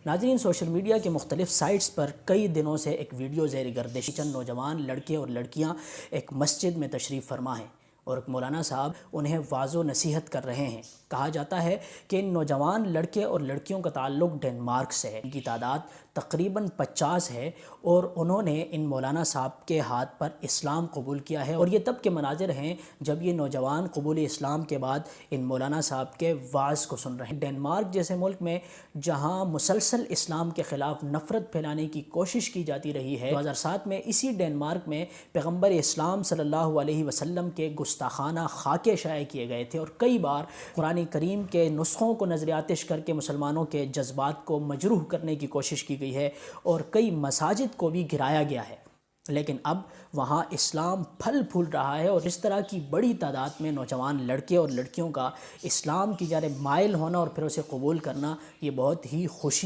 ناظرین، social media کے مختلف سائٹس پر کئی دنوں سے ایک ویڈیو زیر گردش چند نوجوان لڑکے اور لڑکیاں ایک مسجد میں تشریف فرما ہیں اور ایک مولانا صاحب انہیں واعظ و نصیحت کر رہے ہیں۔ کہا جاتا ہے کہ ان نوجوان لڑکے اور لڑکیوں کا تعلق ڈنمارک سے ہے۔ ان کی تعداد تقریباً 50 ہے اور انہوں نے ان مولانا صاحب کے ہاتھ پر اسلام قبول کیا ہے، اور یہ تب کے مناظر ہیں جب یہ نوجوان قبول اسلام کے بعد ان مولانا صاحب کے وعظ کو سن رہے ہیں۔ ڈنمارک جیسے ملک میں جہاں مسلسل اسلام کے خلاف نفرت پھیلانے کی کوشش کی جاتی رہی ہے، 2007 میں اسی ڈنمارک میں پیغمبر اسلام صلی اللہ علیہ وسلم کے گستاخانہ خاکے شائع کیے گئے تھے، اور کئی بار قرآن کریم کے نسخوں کو نظر آتش کر کے مسلمانوں کے جذبات کو مجروح کرنے کی کوشش کی گئی ہے اور کئی مساجد کو بھی گرایا گیا ہے۔ لیکن اب وہاں اسلام پھل پھول رہا ہے، اور اس طرح کی بڑی تعداد میں نوجوان لڑکے اور لڑکیوں کا اسلام کی جانب مائل ہونا اور پھر اسے قبول کرنا، یہ بہت ہی خوشی